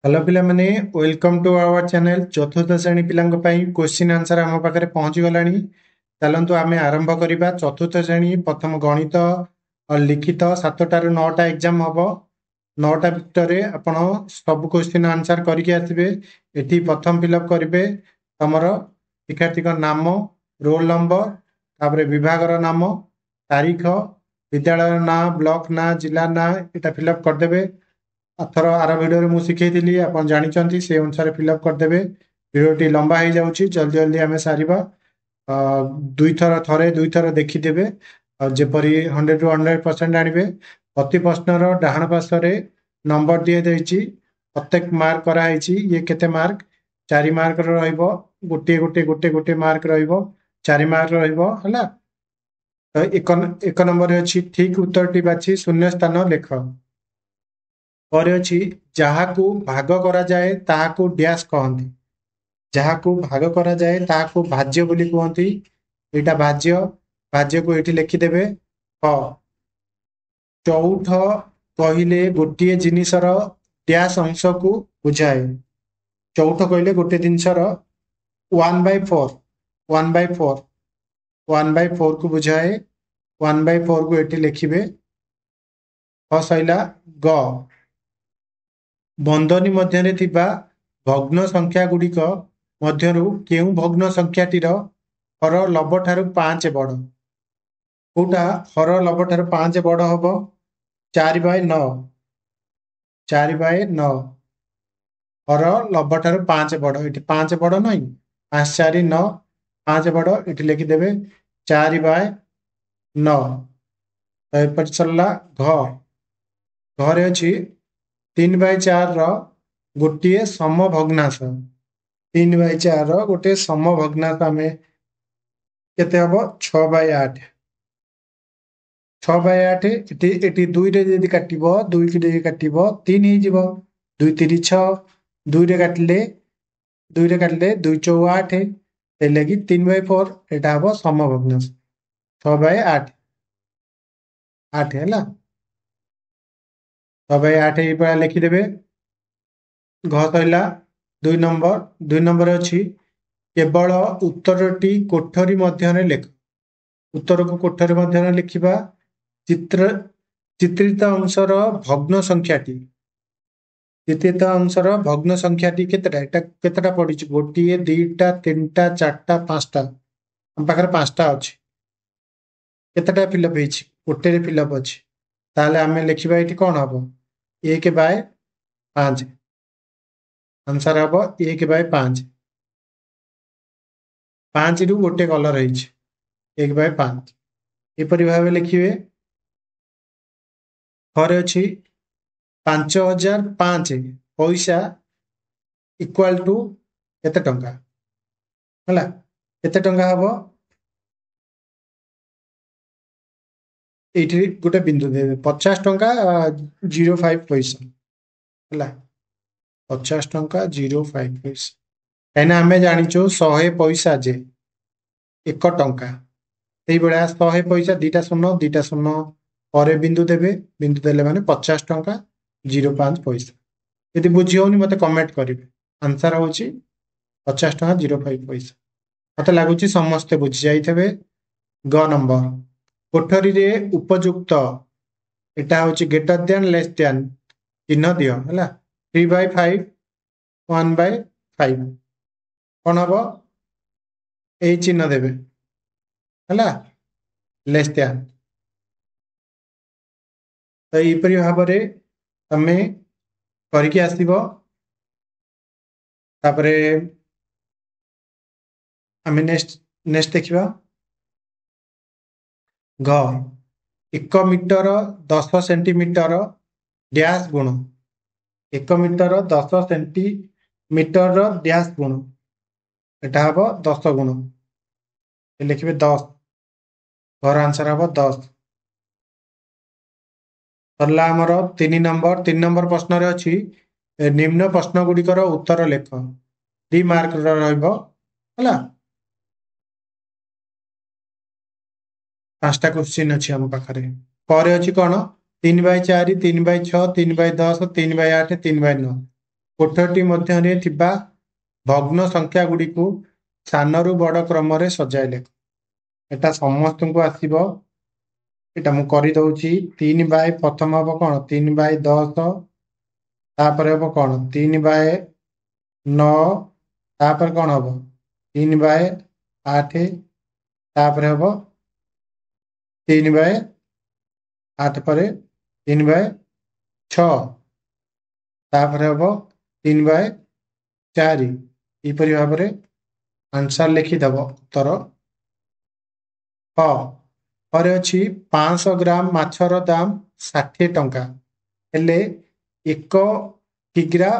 Hello पिला माने welcome to our channel चतुर्थ श्रेणी पिलांक पई क्वेश्चन आंसर आम पाखरे पहुंची गलानी। चलंतु आमे आरंभ करिबा। चतुर्थ श्रेणी प्रथम गणित और लिखित 7टा रु 9टा एग्जाम हबो। 9टा भितरे आपण सब क्वेश्चन आंसर करके आसीबे। एठी प्रथम फिलअप करिवे तमरो शिक्षार्थी का नाम, रोल नंबर, तापरे विभागर नाम, तारीख, विद्यालय ना, ब्लॉक ना, जिला ना एटा फिलअप कर देबे। अथर आर भिडियो मुझे शिखी आप जानते से अनुसार फिलअप करदे। भिडियोटी लंबा हो जाऊँगी, जल्दी जल्दी आम सारिबा। दुई थर थे दुई थर देखीदे जपरी 100 ରୁ 100% आनिबे। प्रति प्रश्नर डाहाण पार्श्वे नंबर दिए प्रत्येक मार्क कराई ये केते मार्क 4 मार्क रहिबो। गोटे गोटे गोटे गोटे मार्क रहिबो 4 मार्क रहिबो हला। तो एक नंबर अछि ठीक उत्तरटी बाछि शून्य स्थान लेख। पर अछि जहाकू भाग करा जाए ताहाकू डैश कहंती। जहाकू भाग करा जाए ताहाकू भाज्य बोली कहंती। एटा भाज्य, भाज्य को एठी लिखि देबे। क चौथ कहिले गोटिए जिनिसर डैश अंश को बुझाए। चौथ कहिले गोटे जिनिसर 1/4 1/4 1/4 को बुझाए। 1/4 को एठी लिखिबे। सैला ग बंधनी मध्यरे थिबा भग्न संख्या गुड़िक मध्यरु केउ भग्न संख्याटीर हर लब ठारू 5 बड़। कोटा हर लब ठारू 5 बड़ हबो 4/9 4/9 हर लब ठारू 5 बड़। एठी 5 बड़ नहीं 5 4 9 5 बड़ एठी लिखि देबे 4/9। एपट चलला घ घरे अछि 3/4 ର गोटे समभग्नांश। 3/4 ର गोटे समभग्नांश आमे केते हबो 6/8। 6/8 एटी 2 रे यदि काटिबो 2 रे काटिबो 3 ही जिवो। 2 3 6 2 रे काटले 2 4 8 ए लगी 3/4 एटा हबो समभग्नांश 6/8 8 हैला। 6/8 ए परा लिखि देबे। घ कहला 2 नंबर अछि केवल उत्तरटी कोठरी मध्यरे लेख। उत्तर को कोठरी मध्यरे लिखिबा। चित्रित अंशर भग्न संख्याटी। चित्रित अंशर भग्न संख्याटी केतेटा एटा केतेटा पडिछि गोटिए 2टा 3टा 4टा 5टा हम पाखरे 5टा अछि। केतेटा फिलअप हेछि गोटे रे फिलअप अछि। ताले आमे लिखिबा एठी कोन हबो 1/5 आंसर हबो 1/5। 5 रु गोटे कलर हेछि 1/5 एपरि भाबे लिखिबे। घरे अछि 5005 पैसा इक्वल टू केते टंका हला। केते टंका हबो एठी गोटे बिंदु देबे 50 टंका 05 पैसा हला। 50 टंका 05 पैसा एना हमें जानिचो 100 पैसा जे 1 टंका एई बळा 100 पैसा 2टा शून्य 2टा शून्य परे बिंदु देबे। बिंदु देले माने 50 टंका 05 पैसा। यदि बुझी होनी मते कमेंट करिवे। आंसर होची 50 टंका 05 पैसा। मते लागुची समस्त बुझी जाइथबे। ग नंबर कोठरी रे उपयुक्त एटा होची ग्रेटर देन लेस देन चिन्ह दियो हला। 3/5 1/5 कोन हबो एई चिन्ह देबे हला लेस देन। तो एपरि भाबरे तमे करके आसीबो। तापरे आमे नेक्स्ट देखिबा। घ 1 मीटर 10 सेंटीमीटर डैश गुण 1 मीटर 10 सेंटीमीटर डैश गुण एटा हबो 10 गुण लिखिबे 10। घर आंसर हबो 10। सरला हमर 3 नंबर प्रश्न रे अछि निम्न प्रश्न गुडिकर उत्तर लेख। 3 मार्क रहइबो हला। 5टा क्वेश्चन अछि हम पाखरे। पर अछि कोन 3/4 3/6 3/10 3/8 3/9 कोठरी मध्य थिबा भग्न संख्या गुड़ी को सानरू बड़ क्रम सजाइले एटा समस्त को आसो एटा मु कर दौची 3 बाय प्रथम हम कौन 3 बाय 10 तापर हम कौन 3 बाय 9 तापर कौन हम 3 बाय 8 तापर हम 3 बाय 8 पर 3 बाय 6 तापर हम 3 बाय 4 यपरी भाव में आंसर लिखिदेव उत्तर हाँ पर अच्छी 500 ग्राम माछर दाम 60 टंका हेले 1 किग्रा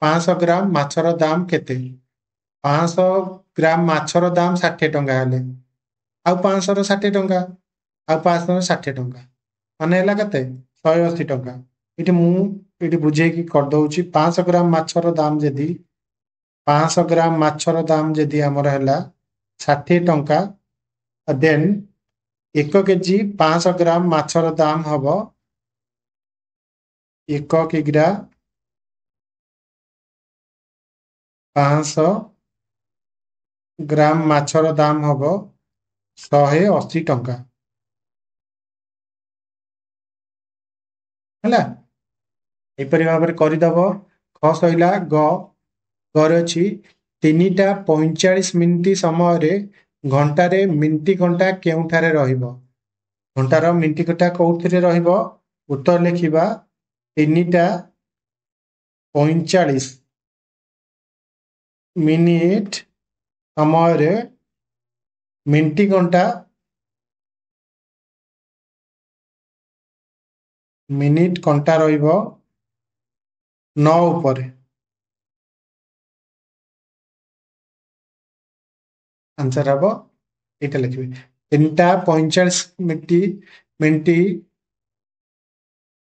500 ग्राम माछर दाम केते 500 ग्राम माछर दाम 60 टंका हेले आउ 500 60 टंका आउ 500 60 टंका माने हैला केते 180 टंका इटी मु इटी बुझे की कर दउची 500 ग्राम माछर दाम जदी 500 ग्राम माछर दाम जदी हमर हैला 60 टंका देन 1 केजी 500 ग्राम माछर दाम हम 1 किग्रा 500 ग्राम माछर दाम हम 180 टंका है यपरी भाव में करदेव ख सैला गर अच्छी 3टा 45 मिनिट समय घंटारे मिनिट घंटा केउठारे रहिबो घंटार मिनिट घंटा कौथिरे रहिबो उत्तर लिखिबा 3टा 45 मिनिट समय मिनिट घंटा मिनिट घंटा रहिबो 9 ऊपर आंसर हम ये लिखे 3टा 45 मिनिट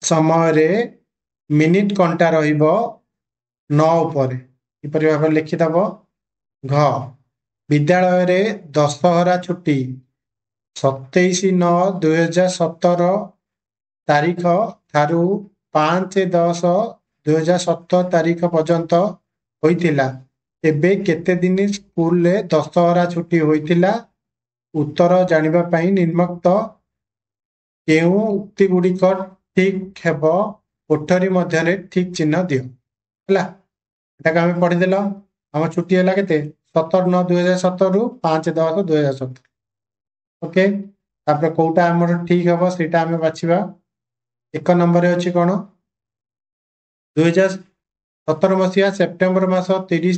समय मिनिट घंटा रहिबो 9 ऊपर यपरी भाव लिखिदेव घ विद्यालय दशहरा छुट्टी 27/9/2017 तारीख ठारू 5/10/2017 तारीख पर्यंत होइतिला एबे केते दिन स्कूल रे दशहरा छुट्टी होइतिला उत्तर जानिबा पई निम्नलिखित केउ उक्ति गुड़िक ठीक हेबो कोठरी मध्य ठीक चिन्ह दियो हला एटा आम पढ़ीदेल आम छुट्टी है के 17/9/2017 रु 5/10/2017 ओके तापर कौटा आमर ठीक हम सीटा आम बाछिबा 1 नंबर अच्छी कौन 2017 मसीहा सेप्टेम्बर मास 30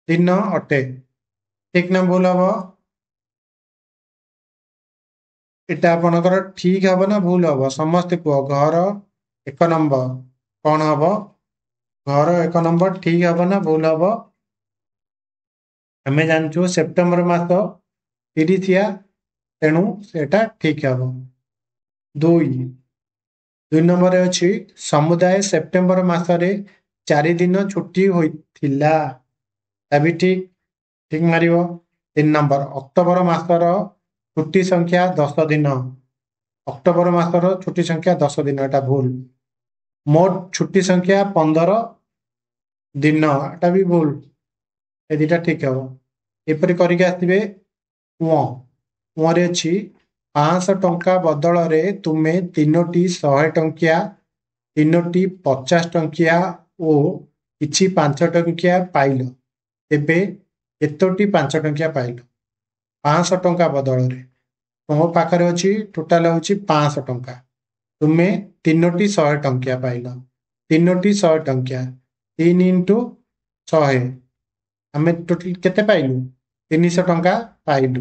दिन अटे ठीक ना भूल हम एटा आपनकर ठीक हम ना भूल हम समस्त कह घर 1 नंबर कौन हम घर 1 नंबर ठीक हम ना भूल हम आम जानचु सेप्टेम्बर मास 30 तेणु सेटा ठीक हम 2 नंबर अच्छी समुदाय सेप्टेम्बर मासरे 4 दिन छुट्टी होइथिला भी ठीक ठीक मार 3 नंबर अक्टोबर मासर छुट्टी संख्या 10 दिन अक्टोबर मासर छुट्टी संख्या 10 दिन एटा भूल मोट छुट्टी संख्या 15 दिन एटा भी भूल ए दुटा ठीक हम एपरी करके आसबे रे अच्छी 500 टंका बदल रे तुमे 3टी 100 टंकिया 3टी 50 टंकिया और किछि 5 टंकिया पाइल तेबे एतोटी 5 टंकिया पाइल 500 टंका बदल रे तुम पाखरे अच्छी टोटाल होची 500 टंका तुमे 3टी 100 टंकिया पाइल 3टी 100 टंकिया 3 × 100 आम टोटल केते पाइलु 300 टंका पाइलु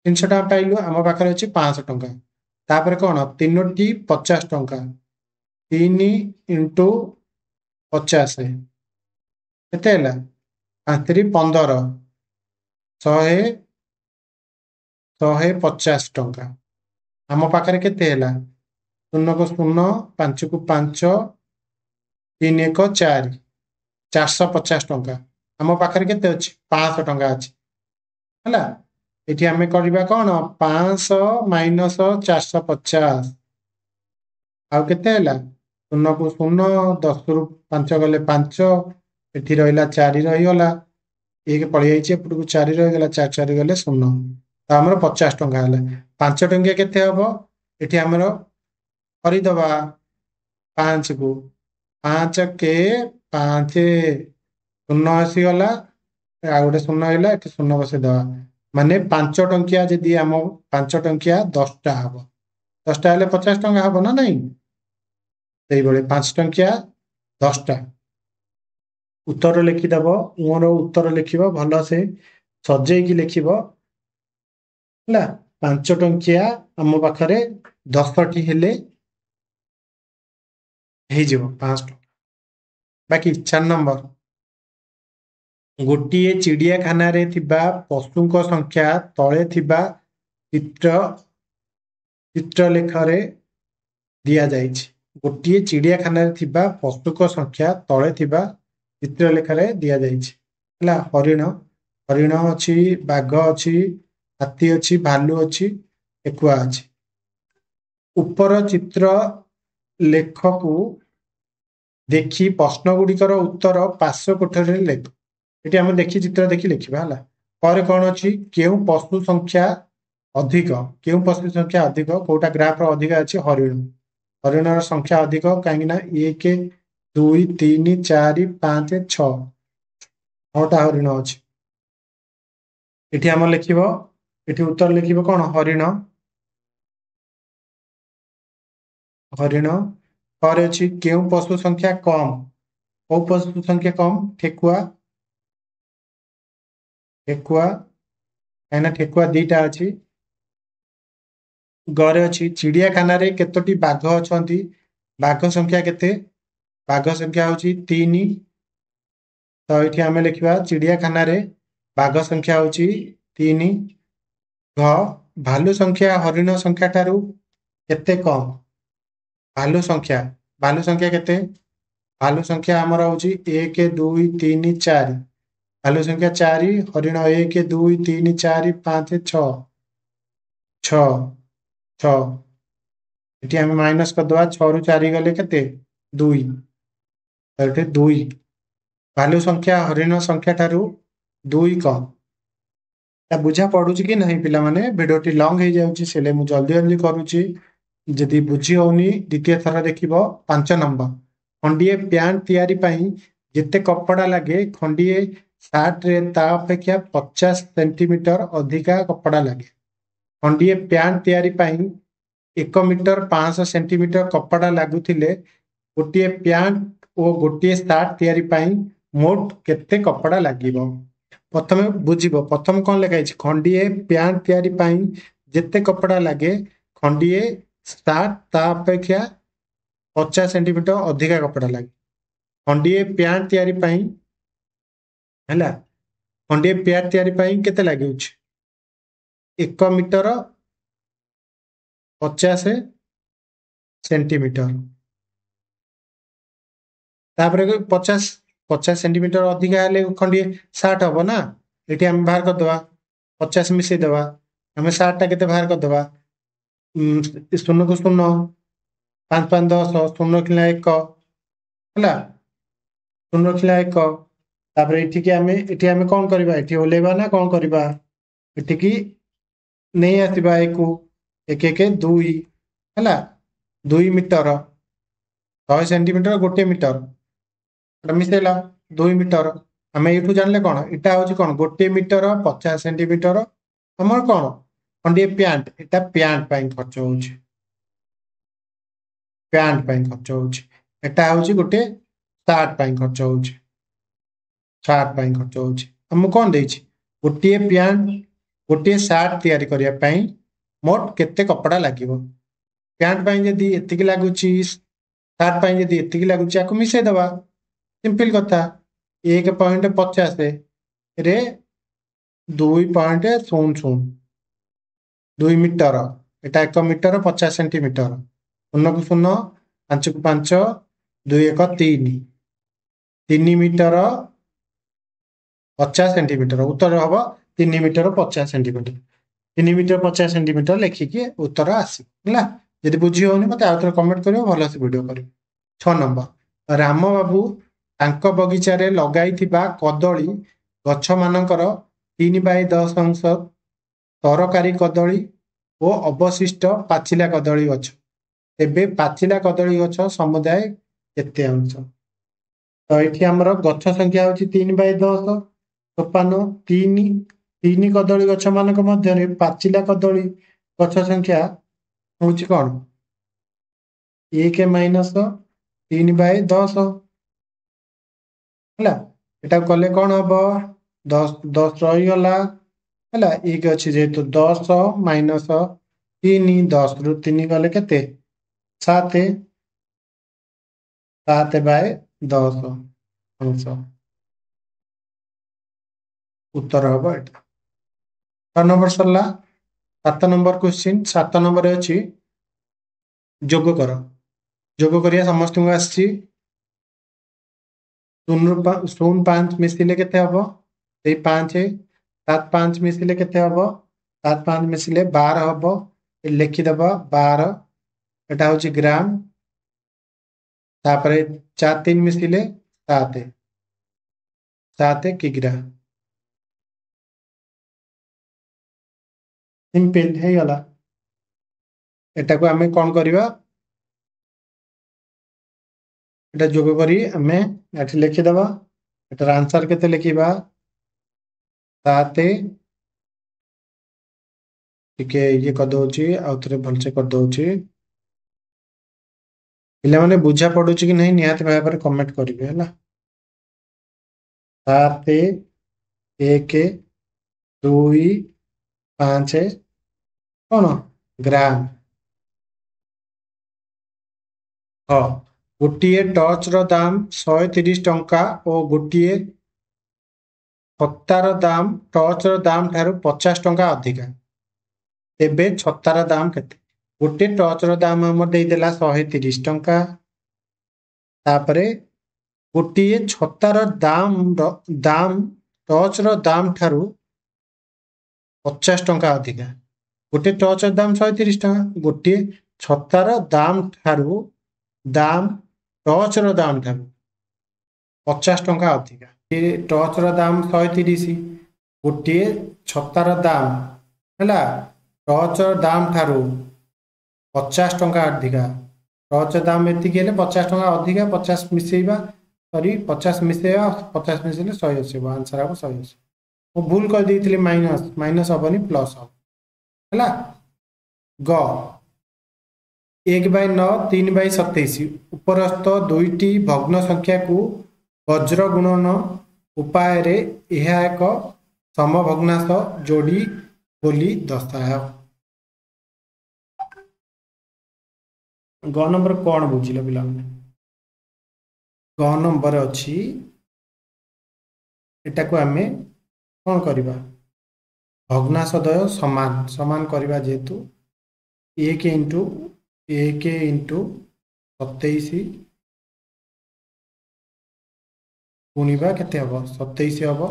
300 टंका पाइलु आम पाखरे अच्छी 500 टंका तापर कौन 3टी 50 टंका 3 × 50 केते हैला 5 × 15 150 टंका आम पाखरे केते हैला 0 को 0 5 को 5 3 1 4 450 टंका आम पाखरे केते अछि 500 टंका अछि हला एठी हमें करबा कोन 500 - 450 आउ केते हैला शून्य को शून्य 10 रु 5 गले 5 एठी रहिला 4 रहीगला 1 पळि जाइछे एपटको 4 रहीगला 4 4 गले शून्य तो हमर 50 टंका हला 5 टंकिया केते हबो एठी हमर हरिदबा 5 को 5 के 5 शून्य आसीगला आ गोटे शून्य हला एठी शून्य बसेदबा माने 5 टंकिया जदि हम 5 टंकिया 10 टा हबो 10 टा हले 50 टंका हबो ना नहीं सेही बळे 5 टंकिया 10 टा उत्तर लिखिदेव मोर उत्तर लिखिब भल से सजेकी लिखिब है 5 टंकिया आम पाखरे 10 टी हेले 500 बाकी 4 नंबर गोटे चिड़ियाखाना रे थिबा पशु संख्या तले थिबा चित्र चित्रलेखरे दिया जाइछि गोटे चिड़ियाखाना रे थिबा पशु संख्या तले थिबा चित्रलेखरे दिया जाइछि हला हरिण हरिण अछि बाघ अछि हाथी अछि भालू अछि एकुआ अछि ऊपर चित्र लेखकू देखि प्रश्न गुड़िकर उत्तर पार्श्व कोठरी लेख ये आम देखी चित्र देखी लिखा है पर कौन अच्छी क्यों पशु संख्या अधिक क्यों पशु संख्या अधिक कौटा ग्राफ अधिक अच्छी हरिण हरिण संख्या अधिक कहीं 1 2 3 4 5 6टा हरिण अच्छी ये आम लिख ये उत्तर लिख कौन हरिण हरिण पर अच्छी क्यों पशु संख्या कम कौ पशु संख्या कम ठेकुआ ठेकुआ कहीं ठेकुआ 2टा अच्छी गरे अच्छी चिड़ियाखाना रे केतोटी बाघ अछंती बाघ संख्या केते बाघ संख्या होची 3 तो ये आम लिखा चिड़ियाखाना रे बाघ संख्या होची 3 घ भालू संख्या हरिण संख्या ठारू केते कम भालू संख्या केते भालू संख्या आमर होची 1 2 3 4 भालू संख्या 4 हरिण 1 2 3 4 5 6 6 6 ये आम माइनस करदे 6 रु 4 गले के 2 2 भालू संख्या हरिण संख्या ठारू 2 कम बुझा पड़ू कि नहीं पिला माने भिडियोटी लंग हो जाउची सेले मु जल्दी जल्दी करूची जदि बुझी होनी द्वितीय थर देखिबो 5 नंबर खंडिए पैंट तैयारी पई जेते कपड़ा लगे खंडिए सार्ट रे ता अपेक्षा 50 सेंटीमीटर अधिका कपड़ा लगे खंडिए पैंट तैयारी पई 1 मीटर 500 सेंटीमीटर कपड़ा लागुथिले गोटे पैंट और गोटे सार्ट तैयारी पई मोट केते कपड़ा लागिबो प्रथम बुझिबो प्रथम कौन लिखाई खंडिए पैंट तैयारी पई जेते कपड़ा लगे खंडिए सार्ट ता अपेक्षा 50 सेंटीमीटर अधिका कपड़ा लगे खंडिए पैंट तैयारी पई हैला खंडिए पैंट तैयारी पई केते लागुछ 1 मीटर 50 सेंटीमीटर तापर 50 सेंटीमीटर अधिका हेले खंडिए सार्ट हम ना ये आम बाहर करदे 50 मिसई देवा आम सार्टा के बाहर करदे 0 को 0 5 5 10 0 खिला 1 है 0 खिला 1 तापर ये आम कौन करवा ये ओल्लेवा ना कौन करवा ये नहीं आसवा 1 1 2 है 2 मीटर 100 सेंटीमीटर गोटे मीटर मिसेला 2 मीटर आम ये जानले कौन इटा हूँ कौन गोटे मीटर 50 सेंटीमीटर आम कौन खंडिए पैंट इटा पैंट पाई खर्च हो पैंट पाई खर्च होटा हूँ गोटे सार्ट पाई खर्च हो सार्ट पाई खर्च होमु कौन देछि गोटे पैंट गोटे सार्ट तैयारी करने मोट केते कपड़ा लगे पैंट पाई जदि एतिक लगुच सार्ट पाई जदि एतिक लगुच या मिसई दबा सिंपल कथा 1.50 रे 2.00 2 मीटर एटा 1 मीटर 50 सेंटीमीटर 0 को 0 5 को 5 2 1 3 3 मीटर 50 सेंटीमीटर उत्तर हम 3 मीटर 50 सेंटीमीटर 3 मीटर 50 सेंटीमीटर लिखिकी उत्तर आसला जदि बुझी होनी मत आउ थे कमेंट करियो भल से वीडियो करियो 6 नंबर राम बाबू तांको बगीचारे लगाइथिबा कदली गछ मानकर 3/10 अंश तरकारी कदली और अवशिष्ट पाचिला कदली गछ तेबे पाचिला कदली गछ समुदाय केते अंश तो ये आमर गछ संख्या हूँ 3/10 सोपान 3 कदली गछ मान मध्य पाचिला कदली गछ संख्या हूँ कौन 1 - 3/10 है एटा कले कौन हम 10 रहीगला है एक अच्छी जेहेतु 10 - 3 10 रु 3 गले के 7 7/10 अंश उत्तर हम एटा 6 नंबर सरला 7 नंबर क्वेश्चन 7 नंबर अच्छी जोग कर जोग करिया समस्त को आसी 0.5 मिसिले केते हबो 5 7 5 मिसिले केते हबो 7 5 मिसिले 12 हबो लिखिदेबा 12 एटा होची ग्राम तापरे 4 3 मिसिले 7 7 किग्रा सिंपल है गला एटा को हमें कौन करिवा एटा जोग करी हमें एठी लिखिदेबा एटार आंसर केते लिखिबा 7 टिके ये कर दउची आ थरे भलसे कर दउची पिला माने बुझा पडुची कि नहीं निहात भाई पर कमेंट करिवे हला 7 1 2 5 कौन ग्राम हाँ गोटे टर्च रो दाम 130 टंका और गोटे छतार दाम टर्च रो दाम ठारू 50 टंका अधिका तेबे छतार दाम केते गोटे टर्च रो दाम हमर देइदेला 130 टंका तापरे गोटे छतार दाम टर्च रो दाम ठारू 50 टंका अधिका गोटे टर्च रो दाम 130 टंका गोटे छतार दाम ठारू दाम टर्च रो दाम ठारू 50 टंका अधिका टर्च रो दाम 130 गोटे छतार दाम है टर्च रो दाम ठारू 50 टंका अधिका टर्च दाम एतिक 50 टंका अधिका 50 मिसेबा सॉरी 50 मिसेबा 50 मिसेले 180 आंसर हम 180 वो भूल कर दी माइनस माइनस हेनी प्लस है ग 1/9 3/27 उपरस्थ दुईटी भग्न संख्या को वज्र गुणन उपाय रे यह एक समभग्नांश जोड़ी बोली दर्शाय ग नंबर कौन बुझिल पिला ग नंबर अच्छी एटा को आमे कौन करिबा भग्नांशद्वय समान समान करिबा जेतु 1 × 27 गुणिबा केते हबो 27 हबो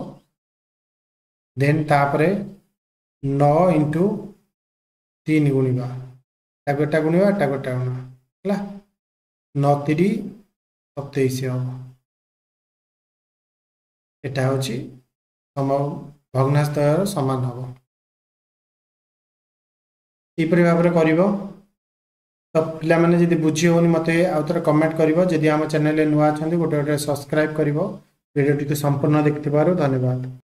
देन तापरे 9 × 3 गुणिबा टागोटा गुणिबा टागोटा गुणिबा 9 3 27 हबो एटा होची सम भग्नांशद्वय समान हबो एपरि भाबरे करिवो तो पिला माने जदि बुझी होनी मते आउतर कमेंट करिवो जदि हम चैनल नुआ छथि गोटे गोटे सब्सक्राइब करिवो वीडियो टी संपूर्ण देखथिबारु धन्यवाद।